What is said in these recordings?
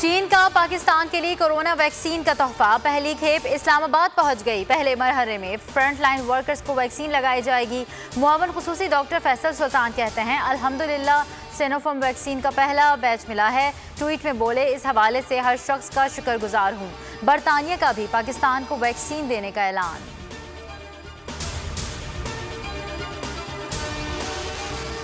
चीन का पाकिस्तान के लिए कोरोना वैक्सीन का तोहफा। पहली खेप इस्लामाबाद पहुंच गई। पहले मरहले में फ्रंट लाइन वर्कर्स को वैक्सीन लगाई जाएगी। मुआवन खुसूसी डॉक्टर फैसल सुल्तान कहते हैं, अल्हम्दुलिल्लाह सिनोफार्म वैक्सीन का पहला बैच मिला है। ट्वीट में बोले, इस हवाले से हर शख्स का शुक्रगुजार हूँ। बरतानिया का भी पाकिस्तान को वैक्सीन देने का ऐलान।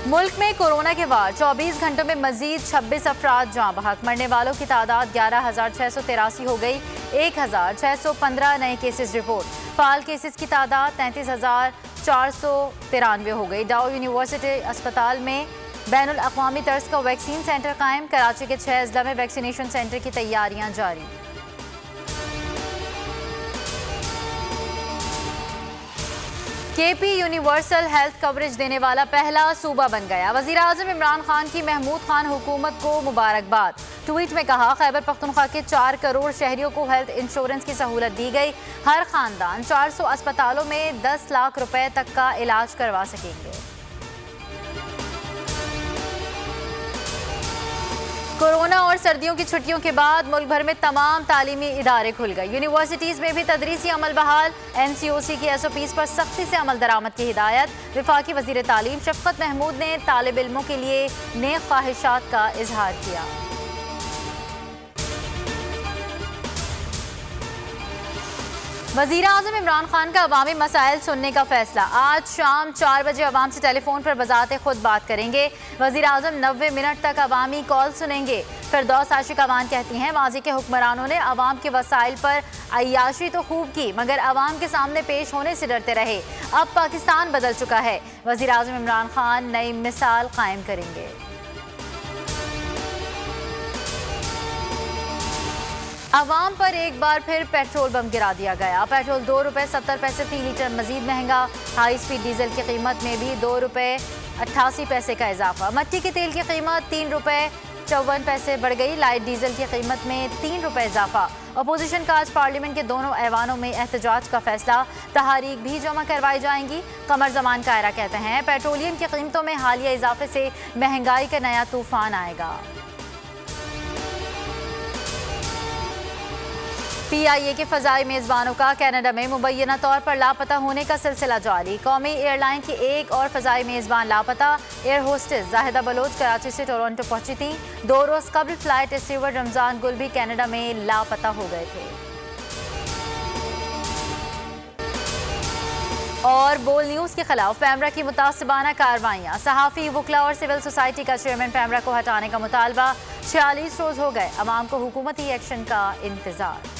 मुल्क में कोरोना के बाद 24 घंटों में मजीद 26 अफराद जाँ बहक। मरने वालों की तादाद 11,683 हो गई। 1,615 नए केसेस रिपोर्ट। फाल केसेस की तादाद 33,493 हो गई। डाउ यूनिवर्सिटी अस्पताल में बैनुल अक़वामी तर्ज का वैक्सीन सेंटर कायम। कराची के 6 अजला में वैक्सीनेशन सेंटर की तैयारियां जारी। केपी यूनिवर्सल हेल्थ कवरेज देने वाला पहला सूबा बन गया। वज़ीर आज़म इमरान खान की महमूद खान हुकूमत को मुबारकबाद। ट्वीट में कहा, खैबर पख्तूनख्वा के 4 करोड़ शहरियों को हेल्थ इंश्योरेंस की सहूलत दी गई। हर खानदान 400 अस्पतालों में 10 लाख रुपए तक का इलाज करवा सकेंगे। कोरोना और सर्दियों की छुट्टियों के बाद मुल्क भर में तमाम तालीमी इदारे खुल गए। यूनिवर्सिटीज़ में भी तदरीसी अमल बहाल। NCOC की SOPs पर सख्ती से अमल दरामद की हिदायत। वफाकी वज़ीर तालीम शफ़क़त महमूद ने तालिब इल्मों के लिए नेक ख्वाहिशात का इजहार किया। वज़ीर आज़म इमरान खान का अवामी मसाइल सुनने का फैसला। आज शाम 4 बजे अवाम से टेलीफोन पर बजाते खुद बात करेंगे। वज़ीर आज़म 90 मिनट तक अवामी कॉल सुनेंगे। फिरदौस आशिक अवान कहती हैं, माजी के हुक्मरानों ने अवाम के वसाइल पर अय्याशी तो खूब की, मगर अवाम के सामने पेश होने से डरते रहे। अब पाकिस्तान बदल चुका है। वज़ीर आज़म इमरान खान नई मिसाल कायम करेंगे। अवाम पर एक बार फिर पेट्रोल बम गिरा दिया गया। पेट्रोल 2 रुपये 70 पैसे फी लीटर मजीद महंगा। हाई स्पीड डीजल की कीमत में भी 2 रुपये 88 पैसे का इजाफा। मट्टी के तेल की कीमत 3 रुपये 54 पैसे बढ़ गई। लाइट डीजल की कीमत में 3 रुपये इजाफा। अपोजिशन का आज पार्लियामेंट के दोनों ऐवानों में एहतजाज का फैसला। तहारीक भी जमा करवाई जाएंगी। कमर जमान कायरा कहते हैं, पेट्रोलियम की कीमतों में हालिया इजाफे से महंगाई का नया तूफान आएगा। PIA के फ़ज़ाई मेज़बानों का कनाडा में मुबैना तौर पर लापता होने का सिलसिला जारी। कौमी एयरलाइन की एक और फ़ज़ाई मेज़बान लापता। एयर होस्टेस जाहिदा बलोच कराची से टोरंटो पहुंची थी। 2 रोज़ कबल फ्लाइट रिसीवर रमज़ान गुल भी कनाडा में लापता हो गए थे। और बोल न्यूज़ के खिलाफ पैमरा की मुतासिबाना कार्रवाइयाँ। सहाफ़ी, वकला और सिविल सोसाइटी का चेयरमैन पैमरा को हटाने का मुतालबा। 46 रोज़ हो गए, अवाम को हुकूमती एक्शन का इंतज़ार।